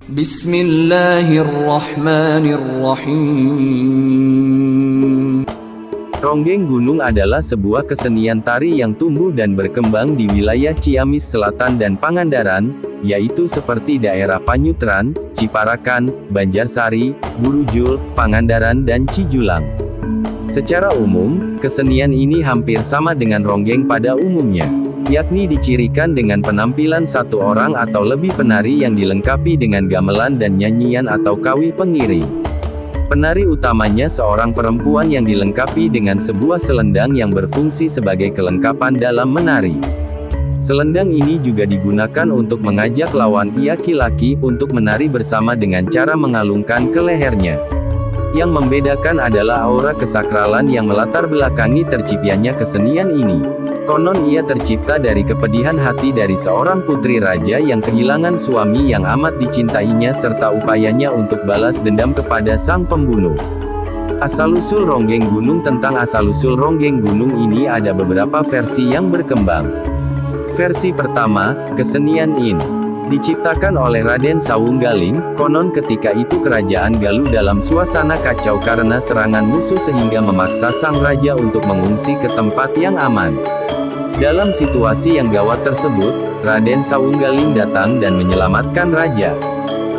Bismillahirrahmanirrahim. Ronggeng Gunung adalah sebuah kesenian tari yang tumbuh dan berkembang di wilayah Ciamis Selatan dan Pangandaran, yaitu seperti daerah Panyutran, Ciparakan, Banjarsari, Burujul, Pangandaran dan Cijulang. Secara umum, kesenian ini hampir sama dengan ronggeng pada umumnya, yakni dicirikan dengan penampilan satu orang atau lebih penari yang dilengkapi dengan gamelan dan nyanyian atau kawi pengiring. Penari utamanya seorang perempuan yang dilengkapi dengan sebuah selendang yang berfungsi sebagai kelengkapan dalam menari. Selendang ini juga digunakan untuk mengajak lawan laki-laki untuk menari bersama dengan cara mengalungkan ke lehernya. Yang membedakan adalah aura kesakralan yang melatar belakangi terciptanya kesenian ini. Konon ia tercipta dari kepedihan hati dari seorang putri raja yang kehilangan suami yang amat dicintainya serta upayanya untuk balas dendam kepada sang pembunuh. Asal-usul ronggeng gunung. Tentang asal-usul ronggeng gunung ini ada beberapa versi yang berkembang. Versi pertama, kesenian ini diciptakan oleh Raden Sawunggaling. Konon ketika itu kerajaan Galuh dalam suasana kacau karena serangan musuh sehingga memaksa sang raja untuk mengungsi ke tempat yang aman. Dalam situasi yang gawat tersebut, Raden Sawunggaling datang dan menyelamatkan raja.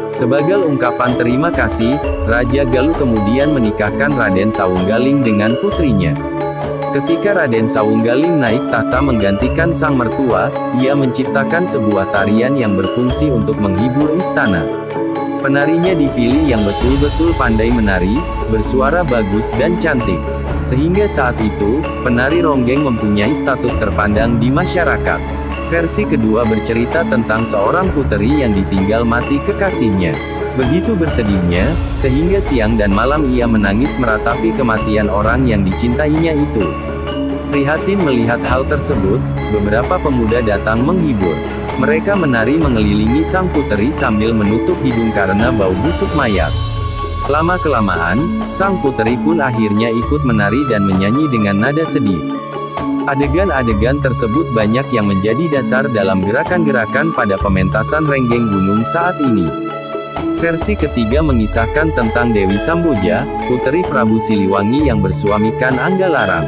Sebagai ungkapan terima kasih, Raja Galuh kemudian menikahkan Raden Sawunggaling dengan putrinya. Ketika Raden Sawunggaling naik tahta menggantikan sang mertua, ia menciptakan sebuah tarian yang berfungsi untuk menghibur istana. Penarinya dipilih yang betul-betul pandai menari, bersuara bagus dan cantik. Sehingga saat itu, penari ronggeng mempunyai status terpandang di masyarakat. Versi kedua bercerita tentang seorang puteri yang ditinggal mati kekasihnya. Begitu bersedihnya, sehingga siang dan malam ia menangis meratapi kematian orang yang dicintainya itu. Prihatin melihat hal tersebut, beberapa pemuda datang menghibur. Mereka menari mengelilingi sang puteri sambil menutup hidung karena bau busuk mayat. Lama-kelamaan, sang puteri pun akhirnya ikut menari dan menyanyi dengan nada sedih. Adegan-adegan tersebut banyak yang menjadi dasar dalam gerakan-gerakan pada pementasan ronggeng gunung saat ini. Versi ketiga mengisahkan tentang Dewi Samboja, puteri Prabu Siliwangi yang bersuamikan Anggalarang.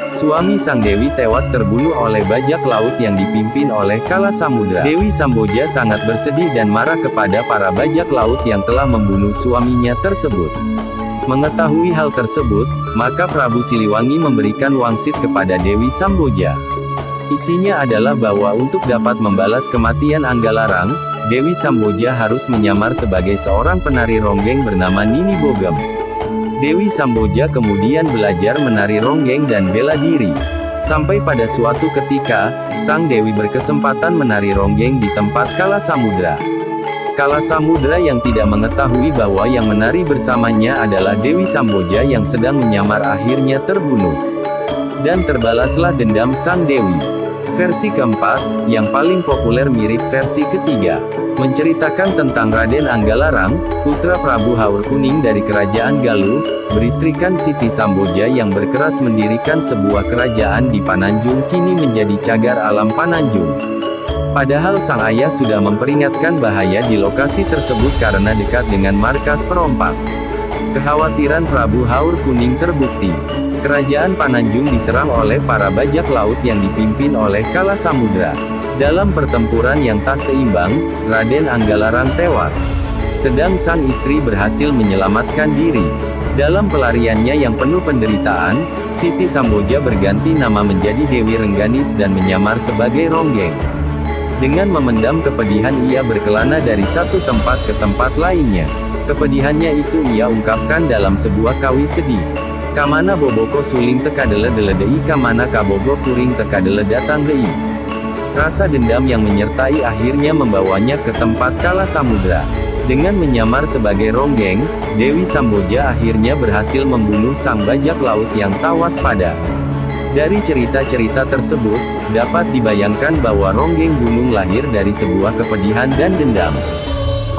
Suami sang Dewi tewas terbunuh oleh bajak laut yang dipimpin oleh Kala Samudra. Dewi Samboja sangat bersedih dan marah kepada para bajak laut yang telah membunuh suaminya tersebut. Mengetahui hal tersebut, maka Prabu Siliwangi memberikan wangsit kepada Dewi Samboja. Isinya adalah bahwa untuk dapat membalas kematian Anggalarang, Dewi Samboja harus menyamar sebagai seorang penari ronggeng bernama Nini Bogem. Dewi Samboja kemudian belajar menari ronggeng dan bela diri. Sampai pada suatu ketika, sang Dewi berkesempatan menari ronggeng di tempat Kala Samudra. Kala Samudra yang tidak mengetahui bahwa yang menari bersamanya adalah Dewi Samboja yang sedang menyamar akhirnya terbunuh. Dan terbalaslah dendam sang Dewi. Versi keempat, yang paling populer mirip versi ketiga, menceritakan tentang Raden Anggalarang, putra Prabu Haur Kuning dari Kerajaan Galuh, beristrikan Siti Samboja yang berkeras mendirikan sebuah kerajaan di Pananjung kini menjadi cagar alam Pananjung. Padahal sang ayah sudah memperingatkan bahaya di lokasi tersebut karena dekat dengan markas perompak. Kekhawatiran Prabu Haur Kuning terbukti. Kerajaan Pananjung diserang oleh para bajak laut yang dipimpin oleh Kala Samudra. Dalam pertempuran yang tak seimbang, Raden Anggalarang tewas. Sedang sang istri berhasil menyelamatkan diri. Dalam pelariannya yang penuh penderitaan, Siti Samboja berganti nama menjadi Dewi Rengganis dan menyamar sebagai ronggeng. Dengan memendam kepedihan ia berkelana dari satu tempat ke tempat lainnya. Kepedihannya itu ia ungkapkan dalam sebuah kawi sedih. Kamana boboko suling tekadele deledei kamana kabogo kuring tekadele datang dei. Rasa dendam yang menyertai akhirnya membawanya ke tempat Kala Samudra. Dengan menyamar sebagai ronggeng, Dewi Samboja akhirnya berhasil membunuh sang bajak laut yang tak waspada. Dari cerita-cerita tersebut, dapat dibayangkan bahwa ronggeng gunung lahir dari sebuah kepedihan dan dendam.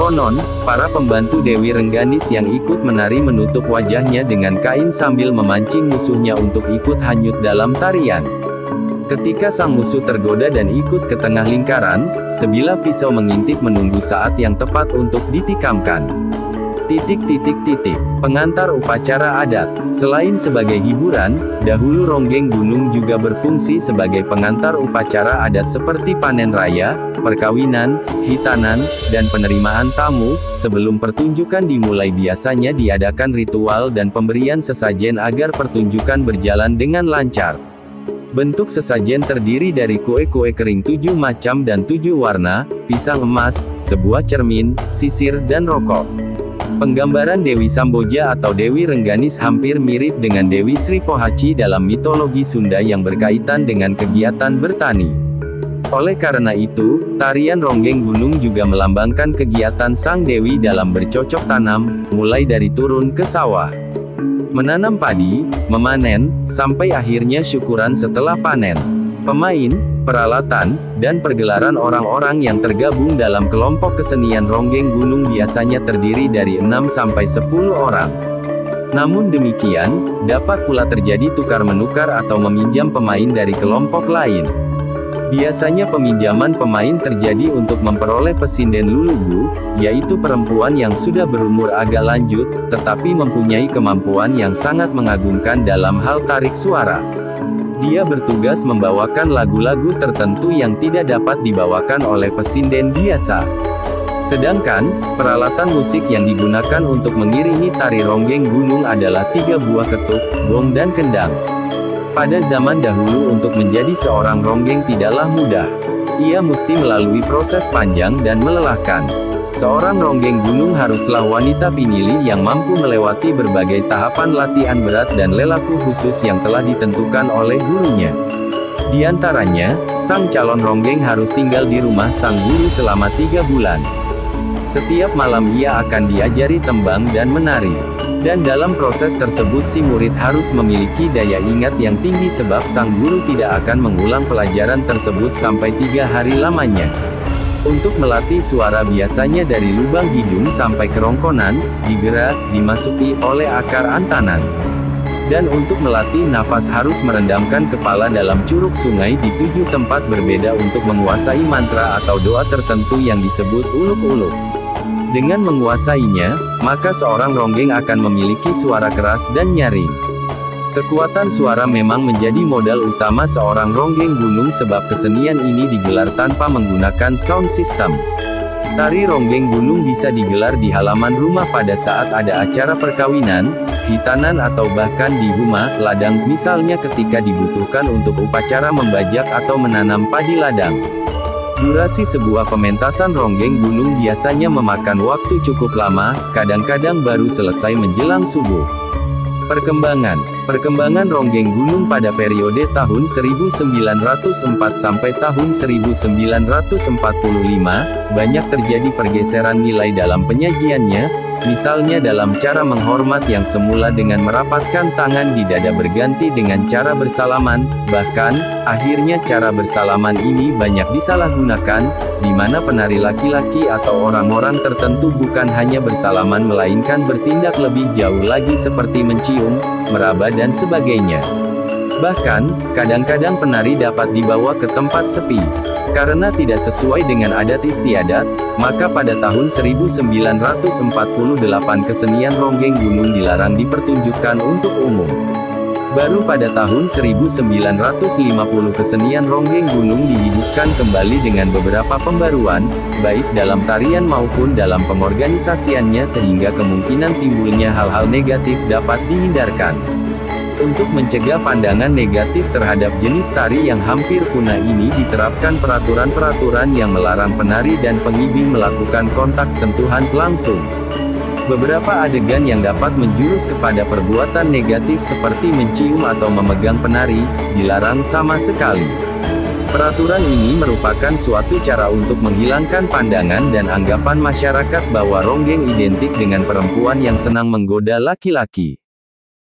Konon, para pembantu Dewi Rengganis yang ikut menari menutup wajahnya dengan kain sambil memancing musuhnya untuk ikut hanyut dalam tarian. Ketika sang musuh tergoda dan ikut ke tengah lingkaran, sebilah pisau mengintip menunggu saat yang tepat untuk ditikamkan. Pengantar upacara adat. Selain sebagai hiburan, dahulu ronggeng gunung juga berfungsi sebagai pengantar upacara adat seperti panen raya, perkawinan, hitanan, dan penerimaan tamu. Sebelum pertunjukan dimulai biasanya diadakan ritual dan pemberian sesajen agar pertunjukan berjalan dengan lancar. Bentuk sesajen terdiri dari kue-kue kering 7 macam dan 7 warna, pisang emas, sebuah cermin, sisir dan rokok. Penggambaran Dewi Samboja atau Dewi Rengganis hampir mirip dengan Dewi Sri Pohaci dalam mitologi Sunda yang berkaitan dengan kegiatan bertani. Oleh karena itu, tarian ronggeng gunung juga melambangkan kegiatan sang dewi dalam bercocok tanam, mulai dari turun ke sawah, menanam padi, memanen, sampai akhirnya syukuran setelah panen. Pemain, peralatan, dan pergelaran orang-orang yang tergabung dalam kelompok kesenian ronggeng gunung biasanya terdiri dari 6-10 orang. Namun demikian, dapat pula terjadi tukar-menukar atau meminjam pemain dari kelompok lain. Biasanya peminjaman pemain terjadi untuk memperoleh pesinden lulugu, yaitu perempuan yang sudah berumur agak lanjut, tetapi mempunyai kemampuan yang sangat mengagumkan dalam hal tarik suara. Dia bertugas membawakan lagu-lagu tertentu yang tidak dapat dibawakan oleh pesinden biasa. Sedangkan, peralatan musik yang digunakan untuk mengiringi tari ronggeng gunung adalah 3 buah ketuk, gong dan kendang. Pada zaman dahulu untuk menjadi seorang ronggeng tidaklah mudah. Ia mesti melalui proses panjang dan melelahkan. Seorang ronggeng gunung haruslah wanita pinili yang mampu melewati berbagai tahapan latihan berat dan lelaku khusus yang telah ditentukan oleh gurunya. Di antaranya, sang calon ronggeng harus tinggal di rumah sang guru selama 3 bulan. Setiap malam ia akan diajari tembang dan menari. Dan dalam proses tersebut si murid harus memiliki daya ingat yang tinggi sebab sang guru tidak akan mengulang pelajaran tersebut sampai 3 hari lamanya. Untuk melatih suara biasanya dari lubang hidung sampai kerongkonan, dimasuki oleh akar antanan. Dan untuk melatih nafas harus merendamkan kepala dalam curug sungai di 7 tempat berbeda untuk menguasai mantra atau doa tertentu yang disebut uluk-uluk. Dengan menguasainya, maka seorang ronggeng akan memiliki suara keras dan nyaring. Kekuatan suara memang menjadi modal utama seorang ronggeng gunung sebab kesenian ini digelar tanpa menggunakan sound system. Tari ronggeng gunung bisa digelar di halaman rumah pada saat ada acara perkawinan, hitanan atau bahkan di rumah, ladang, misalnya ketika dibutuhkan untuk upacara membajak atau menanam padi ladang. Durasi sebuah pementasan ronggeng gunung biasanya memakan waktu cukup lama, kadang-kadang baru selesai menjelang subuh. Perkembangan ronggeng gunung pada periode tahun 1904 sampai tahun 1945, banyak terjadi pergeseran nilai dalam penyajiannya, misalnya dalam cara menghormat yang semula dengan merapatkan tangan di dada berganti dengan cara bersalaman, bahkan, akhirnya cara bersalaman ini banyak disalahgunakan, di mana penari laki-laki atau orang-orang tertentu bukan hanya bersalaman melainkan bertindak lebih jauh lagi seperti mencium, meraba dan sebagainya. Bahkan, kadang-kadang penari dapat dibawa ke tempat sepi. Karena tidak sesuai dengan adat istiadat, maka pada tahun 1948 kesenian ronggeng gunung dilarang dipertunjukkan untuk umum. Baru pada tahun 1950 kesenian ronggeng gunung dihidupkan kembali dengan beberapa pembaruan, baik dalam tarian maupun dalam pengorganisasiannya sehingga kemungkinan timbulnya hal-hal negatif dapat dihindarkan. Untuk mencegah pandangan negatif terhadap jenis tari yang hampir punah ini diterapkan peraturan-peraturan yang melarang penari dan pengibing melakukan kontak sentuhan langsung. Beberapa adegan yang dapat menjurus kepada perbuatan negatif seperti mencium atau memegang penari, dilarang sama sekali. Peraturan ini merupakan suatu cara untuk menghilangkan pandangan dan anggapan masyarakat bahwa ronggeng identik dengan perempuan yang senang menggoda laki-laki.